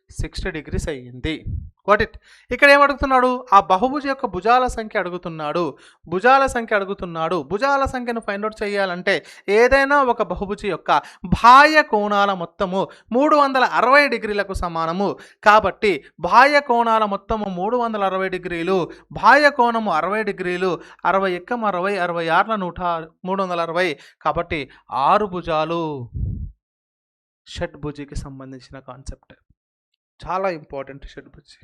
60 డిగ్రీస్ అయ్యింది. What it. ఇక్కడ ఏమడుగుతున్నాడు? ఆ బహుభుజి యొక్క భుజాల సంఖ్య అడుగుతున్నాడు. భుజాల సంఖ్యను ఫైండ్ అవుట్ చేయాలంటే ఏదైనా ఒక బహుభుజి యొక్క బాహ్య కోణాల మొత్తము 360 డిగ్రీలకు సమానము. కాబట్టి బాహ్య కోణాల మొత్తము 360 డిగ్రీలు, బాహ్య కోణము 60 డిగ్రీలు, 60 × 60 66 360. కాబట్టి 6 భుజాలు. షడ్భుజికి సంబంధించిన కాన్సెప్ట్ చాలా ఇంపార్టెంట్. షడ్భుజి.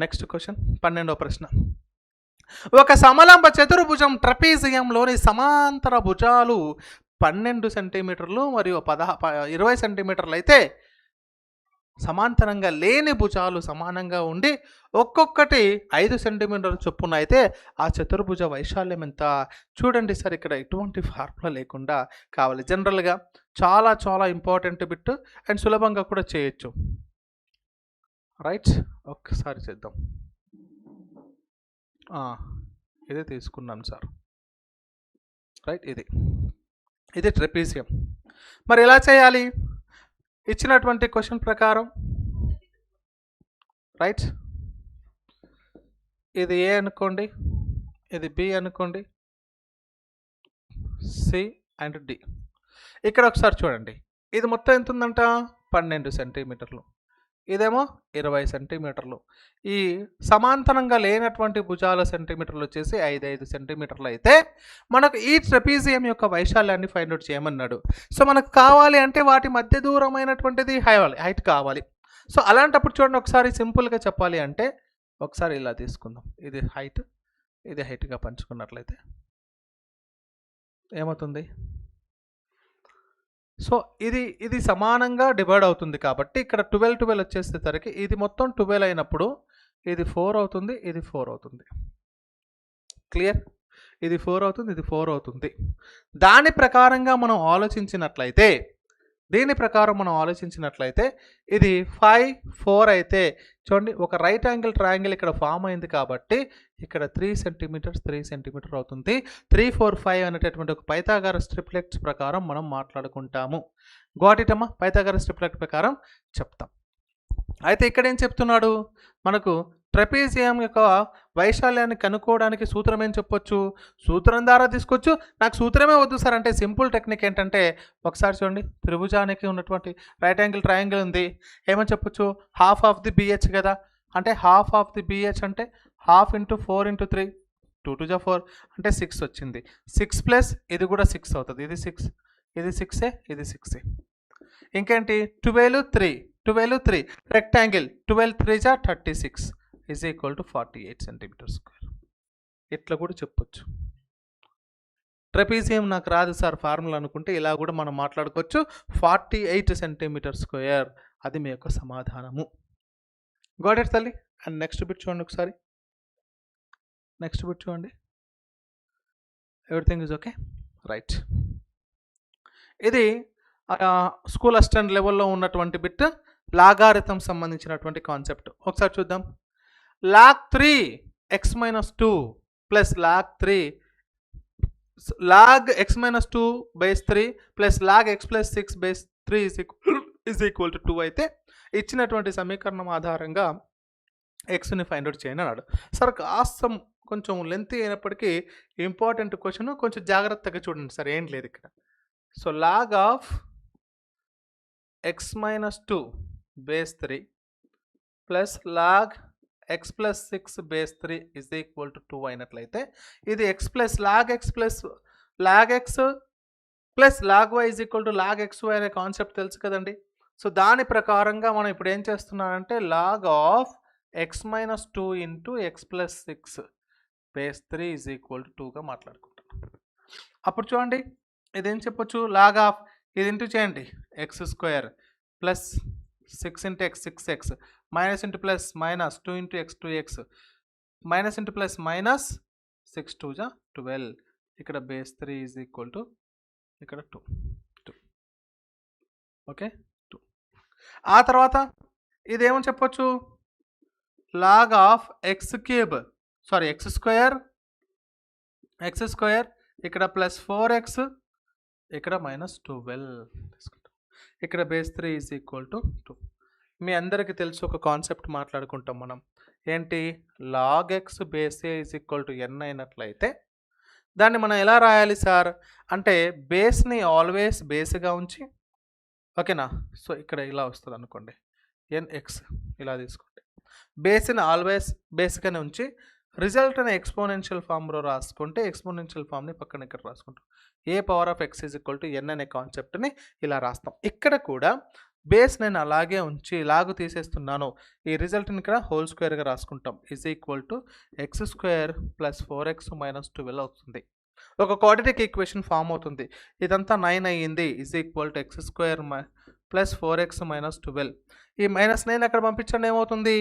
నెక్స్ట్ క్వశ్చన్ 12వ ప్రశ్న. ఒక సమలంబ చతుర్భుజం ట్రపీజియంలోని సమాంతర భుజాలు 12 సెంటీమీటర్లు మరియు 20 సెంటీమీటర్లు అయితే సమాంతరంగా లేని భుజాలు సమానంగా ఉండి ఒక్కొక్కటి 5 సెంటీమీటర్ల చొప్పున అయితే ఆ చతుర్భుజ వైశాల్యం ఎంత? చూడండి సార్, ఇక్కడ ఎటువంటి ఫార్ములా లేకుండా కావాలి. జనరల్గా చాలా చాలా ఇంపార్టెంట్ బిట్ అండ్ సులభంగా కూడా చేయొచ్చు. రైట్, ఒక్కసారి చేద్దాం. ఇదే తీసుకున్నాను సార్. రైట్, ఇది ట్రెపీజియం. మరి ఎలా చేయాలి? ఇచ్చినటువంటి క్వశ్చన్ ప్రకారం రైట్, ఇది ఏ అనుకోండి, ఇది బి అనుకోండి, సి అండ్ డి. ఇక్కడ ఒకసారి చూడండి, ఇది మొత్తం ఎంత ఉందంట? 12 సెంటీమీటర్లు, ఇదేమో 20 సెంటీమీటర్లు. ఈ సమాంతరంగా లేనటువంటి భుజాల సెంటీమీటర్లు వచ్చేసి 5 సెంటీమీటర్లు అయితే మనకు ఈ ట్రెపీజియం యొక్క వైశాల్యాన్ని ఫైండ్ అవుట్ చేయమన్నాడు. సో మనకు కావాలి అంటే వాటి మధ్య దూరమైనటువంటిది హైట్ కావాలి. సో అలాంటప్పుడు చూడండి, ఒకసారి సింపుల్గా చెప్పాలి అంటే ఒకసారి ఇలా తీసుకుందాం. ఇది హైట్, ఇది హైట్గా పంచుకున్నట్లయితే ఏమవుతుంది? సో ఇది సమానంగా డివైడ్ అవుతుంది. కాబట్టి ఇక్కడ 12 వచ్చేసేసరికి ఇది మొత్తం 12 అయినప్పుడు ఇది 4 అవుతుంది, ఇది 4 అవుతుంది. క్లియర్? ఇది 4 అవుతుంది, ఇది 4 అవుతుంది. దీని ప్రకారం మనం ఆలోచించినట్లయితే ఇది 5 4 అయితే చూడండి, ఒక రైట్ యాంగిల్ ట్రయాంగిల్ ఇక్కడ ఫామ్ అయింది. కాబట్టి ఇక్కడ 3 సెంటీమీటర్ అవుతుంది. 3 4 5 అనేటటువంటి ఒక పైథాగరస్ ట్రిప్లెట్స్ ప్రకారం మనం మాట్లాడుకుంటాము. గోటిటమ్మా, పైథాగరస్ ట్రిప్లెట్ ప్రకారం చెప్తాం. అయితే ఇక్కడ ఏం చెప్తున్నాడు? మనకు ట్రెపీజియం యొక్క వైశాల్యాన్ని కనుక్కోవడానికి సూత్రం ఏం చెప్పొచ్చు? సూత్రం ద్వారా తీసుకోవచ్చు. నాకు సూత్రమే వద్దు సార్ అంటే సింపుల్ టెక్నిక్ ఏంటంటే ఒకసారి చూడండి, త్రిభుజానికి ఉన్నటువంటి రైట్ యాంగిల్ ట్రయాంగిల్ ఉంది. ఏమని చెప్పొచ్చు? హాఫ్ ఆఫ్ ది బిహెచ్ కదా. అంటే హాఫ్ ఆఫ్ ది బిహెచ్ అంటే హాఫ్ ఇంటూ 4 × 3, 2 2 4 అంటే 6 వచ్చింది. 6 ప్లస్ ఇది కూడా 6 అవుతుంది. ఇది 6, ఇది 6, ఇది 6. ఇంకేంటి? 12 3 రెక్టాంగిల్ 12 3 = 36 = 48 సెంటీమీటర్ స్క్వేర్. ఇట్లా కూడా చెప్పొచ్చు. ట్రెపీజియం నాకు రాదు సార్ ఫార్ములా అనుకుంటే ఇలా కూడా మనం మాట్లాడుకోవచ్చు. 48 సెంటీమీటర్ స్క్వేర్. అది మీ యొక్క సమాధానము. గోడెట్ తల్లి. అండ్ నెక్స్ట్ బిట్ చూడండి ఒకసారి. నెక్స్ట్ బిట్ చూడండి. Everything is okay? రైట్. ఇది స్కూల్ అసిస్టెంట్ లెవెల్లో ఉన్నటువంటి బిట్, లాగారిథం సంబంధించినటువంటి కాన్సెప్ట్. ఒకసారి చూద్దాం. log 3 x - 2 plus log 3 log x - 2 base 3 plus log x + 6 base 3 = 2 అయితే ఇచ్చినటువంటి సమీకరణం ఆధారంగా ఎక్స్ని ఫైండ్ అవుట్ చేయని అన్నాడు. సార్ కాస్త కొంచెం లెంతీ అయినప్పటికీ ఇంపార్టెంట్ క్వశ్చన్, కొంచెం జాగ్రత్తగా చూడండి సార్, ఏం లేదు ఇక్కడ. So log of x minus 2 base 3 plus log x plus 6 base 3 is equal to 2 అయినట్లయితే ఇది x plus log x plus log y is equal to log x y అనే కాన్సెప్ట్ తెలుసు కదండి. సో దాని ప్రకారంగా మనం ఇప్పుడు ఏం చేస్తున్నామంటే log of x minus 2 into x plus 6 base 3 is equal to 2గా మాట్లాడుకుంటాం. అప్పుడు చూడండి ఇదేం చెప్పొచ్చు, లాగ్ ఆఫ్ ఇది ఇంటూ చేయండి X square plus 6 into X 6x minus into plus minus 2 into X 2x minus into plus minus 6 2 జా 12 ఇక్కడ బేస్ 3 ఈజ్ ఈక్వల్ టు ఇక్కడ 2 ఓకే 2. ఆ తర్వాత ఇదేమని చెప్పొచ్చు, log of x cube sorry x square ఇక్కడ ప్లస్ 4x ఇక్కడ minus 12 ఇక్కడ బేస్ 3 ఈజ్ ఈక్వల్ టు 2. మీ అందరికీ తెలుసు ఒక కాన్సెప్ట్ మాట్లాడుకుంటాం మనం, ఏంటి, log x base a is equal to n అయినట్లయితే దాన్ని మనం ఎలా రాయాలి సార్ అంటే బేస్ని ఆల్వేస్ బేస్గా ఉంచి, ఓకేనా. సో ఇక్కడ ఇలా వస్తుంది అనుకోండి, ఎన్ఎక్స్ ఇలా తీసుకోండి, బేస్ని ఆల్వేస్ బేస్గానే ఉంచి రిజల్ట్ని ఎక్స్పోనెన్షియల్ ఫామ్లో రాసుకుంటే ఎక్స్పోనెన్షియల్ ఫామ్ని పక్కన ఇక్కడ రాసుకుంటాం. A power of x is equal to n అనే కాన్సెప్ట్ని ఇలా రాస్తాం. ఇక్కడ కూడా బేస్ నేను అలాగే ఉంచి లాగు తీసేస్తున్నాను, ఈ రిజల్ట్ని ఇక్కడ హోల్ స్క్వేర్గా రాసుకుంటాం. Is equal to X square plus 4x minus 12 అవుతుంది. ఒక క్వాడ్రాటిక్ ఈక్వేషన్ ఫామ్ అవుతుంది. ఇదంతా 9 అయ్యింది. Is equal to X square plus 4x minus 12. ఈ మైనస్ 9 అక్కడ పంపించండి ఏమవుతుంది,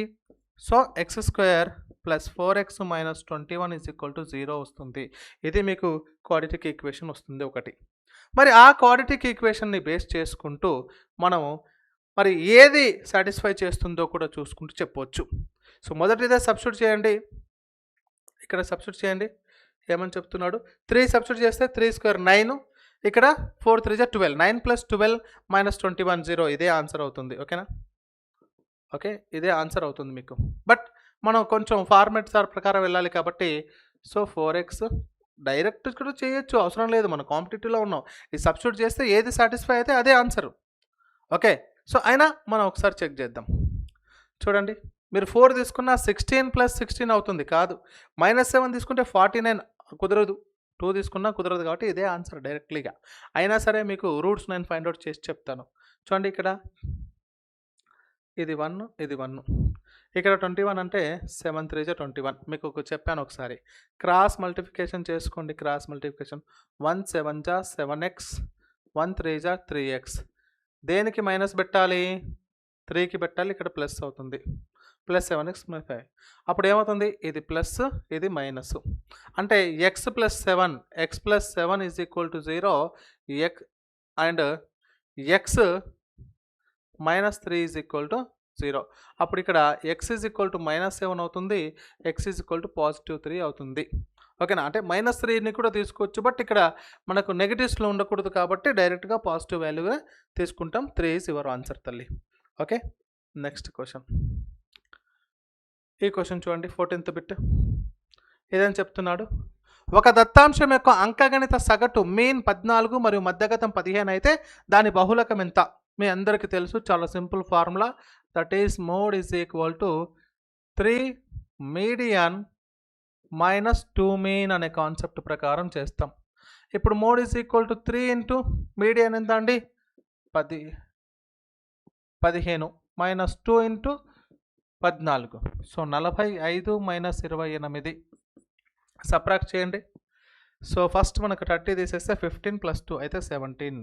so X square plus 4x minus 21 is equal to 0 వస్తుంది. ఇది మీకు క్వాడ్రాటిక్ ఈక్వేషన్ వస్తుంది ఒకటి. మరి ఆ క్వాడ్రాటిక్ ఈక్వేషన్ని బేస్ చేసుకుంటూ మనము మరి ఏది సాటిస్ఫై చేస్తుందో కూడా చూసుకుంటూ చెప్పవచ్చు. సో మొదటిదే సబ్స్టిట్యూట్ చేయండి, ఇక్కడ సబ్స్టిట్యూట్ చేయండి. ఏమని చెప్తున్నాడు, 3 సబ్స్టిట్యూట్ చేస్తే 3 స్క్వేర్ 9, ఇక్కడ 4 3 12, 9 ప్లస్ 12 మైనస్ 21 0, ఇదే ఆన్సర్ అవుతుంది. ఓకేనా, ఓకే ఇదే ఆన్సర్ అవుతుంది మీకు. బట్ మనం కొంచెం ఫార్మాట్ సార్ ప్రకారం వెళ్ళాలి కాబట్టి సో 4x డైరెక్ట్ కూడా చేయొచ్చు, అవసరం లేదు, మనం కాంపిటేటివ్లో ఉన్నాం. ఈ సబ్స్టిట్యూట్ చేస్తే ఏది సాటిస్ఫై అయితే అదే ఆన్సర్. ఓకే, సో అయినా మనం ఒకసారి చెక్ చేద్దాం. చూడండి, మీరు 4 తీసుకున్న 16 ప్లస్ 16 అవుతుంది, కాదు. -7 తీసుకుంటే 49 కుదరదు, 2 తీసుకున్నా కుదరదు, కాబట్టి ఇదే ఆన్సర్ డైరెక్ట్లీగా. అయినా సరే మీకు రూట్స్ నేను ఫైండ్ అవుట్ చేసి చెప్తాను. చూడండి, ఇక్కడ ఇది 1 ఇది 1, ఇక్కడ 21 అంటే 7 3 21. మీకు చెప్పాను ఒకసారి, క్రాస్ మల్టిప్లికేషన్ చేసుకోండి. Cross multiplication 1 7 7x 1 3 3x. దేనికి మైనస్ పెట్టాలి, 3కి పెట్టాలి, ఇక్కడ ప్లస్ అవుతుంది. ప్లస్ 7x ప్లస్ 5, అప్పుడు ఏమవుతుంది, ఇది ప్లస్ ఇది మైనస్, అంటే X plus 7 is equal to 0 X and X minus 3 is equal to 0. అప్పుడు ఇక్కడ ఎక్స్ ఈజ్ ఈక్వల్ టు -7 అవుతుంది, ఎక్స్ ఈజ్ ఈక్వల్ టు +3 అవుతుంది. ఓకేనా, అంటే -3ని కూడా తీసుకోవచ్చు, బట్ ఇక్కడ మనకు నెగిటివ్స్లో ఉండకూడదు కాబట్టి డైరెక్ట్గా పాజిటివ్ వాల్యూగా తీసుకుంటాం. 3 ఈజ్ యువర్ ఆన్సర్ తల్లి. Okay, next question. ఈ క్వశ్చన్ చూడండి, 14th బిట్. ఇదేం చెప్తున్నాడు, ఒక దత్తాంశం యొక్క అంకగణిత సగటు మీన్ 14 మరియు మధ్యగతం 15 అయితే దాని బహుళకం ఎంత? మీ అందరికీ తెలుసు, చాలా simple formula, that is mode is equal to 3 median minus 2 mean అనే కాన్సెప్ట్ ప్రకారం చేస్తాం. ఇప్పుడు mode is equal to 3 into median ఎంత అండి, 15 minus 2 into 14, so 45 minus 28. Subtract చేయండి. సో ఫస్ట్ మనకు 30 తీసేస్తే 15 ప్లస్ 2 అయితే 17.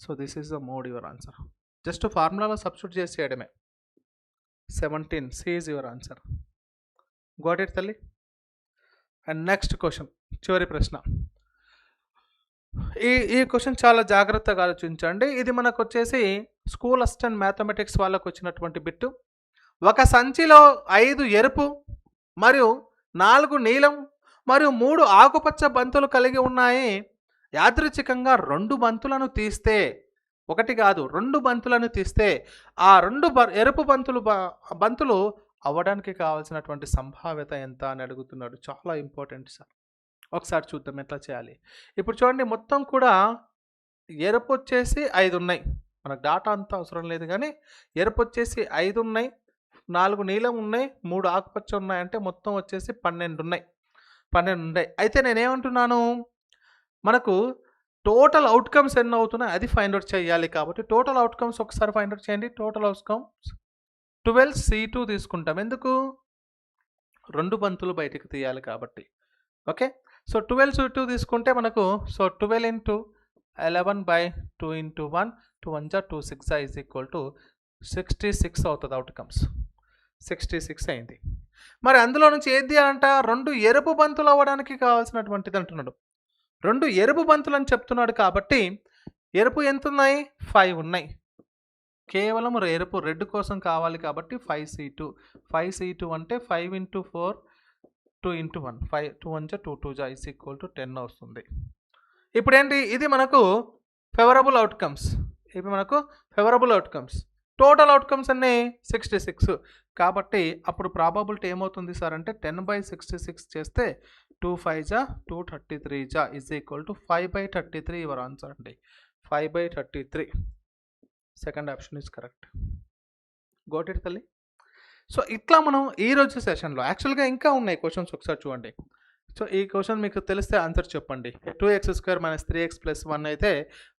So this is the mode your answer. Just ఫార్ములాలో సబ్స్టిట్యూట్ చేసి చేయడమే. 17 C is your answer. Got it తల్లి. అండ్ నెక్స్ట్ క్వశ్చన్, చివరి ప్రశ్న. ఈ క్వశ్చన్ చాలా జాగ్రత్తగా ఆలోచించండి. ఇది మనకు వచ్చేసి స్కూల్ అసిస్టెంట్ మ్యాథమెటిక్స్ వాళ్ళకు వచ్చినటువంటి బిట్టు. ఒక సంచిలో 5 ఎరుపు మరియు 4 నీలం మరియు 3 ఆకుపచ్చ బంతులు కలిగి ఉన్నాయి. యాదృచ్ఛికంగా 2 బంతులను తీస్తే, ఒకటి కాదు 2 బంతులను తీస్తే ఆ 2 ఎరుపు బంతులు అవ్వడానికి కావాల్సినటువంటి సంభావ్యత ఎంత అని అడుగుతున్నాడు. చాలా ఇంపార్టెంట్ సార్. ఒకసారి చూద్దాం ఎట్లా చేయాలి. ఇప్పుడు చూడండి మొత్తం కూడా ఎరుపు వచ్చేసి 5 ఉన్నాయి. మనకు డాటా అంతా అవసరం లేదు కానీ ఎరుపు వచ్చేసి 5 ఉన్నాయి, 4 నీలం ఉన్నాయి, 3 ఆకుపచ్చ ఉన్నాయంటే మొత్తం వచ్చేసి 12 ఉన్నాయి. 12 ఉన్నాయి. అయితే నేనేమంటున్నాను, మనకు టోటల్ అవుట్కమ్స్ ఎన్ని అవుతున్నాయి అది ఫైండ్ అవుట్ చేయాలి. కాబట్టి టోటల్ అవుట్కమ్స్ ఒకసారి ఫైండ్ అవుట్ చేయండి. టోటల్ అవుట్కమ్స్ 12C2 తీసుకుంటాం. ఎందుకు? 2 బంతులు బయటికి తీయాలి కాబట్టి. ఓకే. సో 12C2 తీసుకుంటే మనకు 12 into 11/2 into 1 2 1 2 6 is equal to 66 అవుతుంది అవుట్కమ్స్. 66 అయింది. మరి అందులో నుంచి ఏది తీయాలంట? 2 ఎరుపు బంతులు అవ్వడానికి కావాల్సినటువంటిది అంటున్నాడు. 2 ఎరుపు బంతులు అని చెప్తున్నాడు కాబట్టి ఎరుపు ఎంత ఉన్నాయి? 5 ఉన్నాయి. కేవలం ఎరుపు రెడ్ కోసం కావాలి కాబట్టి 5C2. 5C2 అంటే 5 into 4 2 into 1 5 2 1 2 2 is equal to 10 వస్తుంది. ఇప్పుడు ఏంటి? ఇది మనకు ఫేవరబుల్ అవుట్కమ్స్. ఇవి మనకు ఫేవరబుల్ అవుట్కమ్స్. టోటల్ అవుట్కమ్స్ అన్నీ 66. కాబట్టి అప్పుడు ప్రాబబిలిటీ ఏమవుతుంది సార్ అంటే 10/66 చేస్తే 2 5 జా 233 జా is equal to 5/33 your answer అండి. 5/33. Second option is correct. Got it తల్లి. సో ఇట్లా మనం ఈరోజు సెషన్లో యాక్చువల్గా ఇంకా ఉన్నాయి క్వశ్చన్స్, ఒకసారి చూడండి. సో ఈ క్వశ్చన్ మీకు తెలిస్తే ఆన్సర్ చెప్పండి. 2x² - 3x + 1 అయితే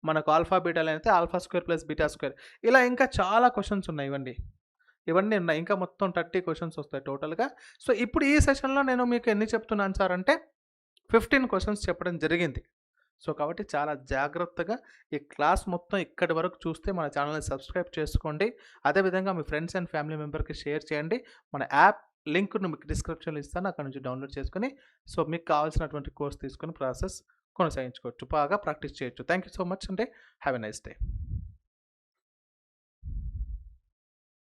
మనకు ఆల్ఫా బీటాలు అయితే α² + β². ఇలా ఇంకా చాలా క్వశ్చన్స్ ఉన్నాయి. ఇవన్నీ ఉన్నాయి. ఇంకా మొత్తం 30 క్వశ్చన్స్ వస్తాయి టోటల్గా. సో ఇప్పుడు ఈ సెషన్లో నేను మీకు ఎన్ని చెప్తున్నాను సార్ అంటే 15 క్వశ్చన్స్ చెప్పడం జరిగింది. సో కాబట్టి చాలా జాగ్రత్తగా ఈ క్లాస్ మొత్తం ఇక్కడి వరకు చూస్తే మన ఛానల్ని సబ్స్క్రైబ్ చేసుకోండి. అదేవిధంగా మీ ఫ్రెండ్స్ అండ్ ఫ్యామిలీ మెంబర్కి షేర్ చేయండి. మన యాప్ లింక్ను మీకు డిస్క్రిప్షన్లో ఇస్తాను, అక్కడ నుంచి డౌన్లోడ్ చేసుకొని సో మీకు కావాల్సినటువంటి కోర్స్ తీసుకొని ప్రాసెస్ కొనసాగించుకోవచ్చు. బాగా ప్రాక్టీస్ చేయొచ్చు. థ్యాంక్ యూ సో మచ్ అండి. Have a nice day.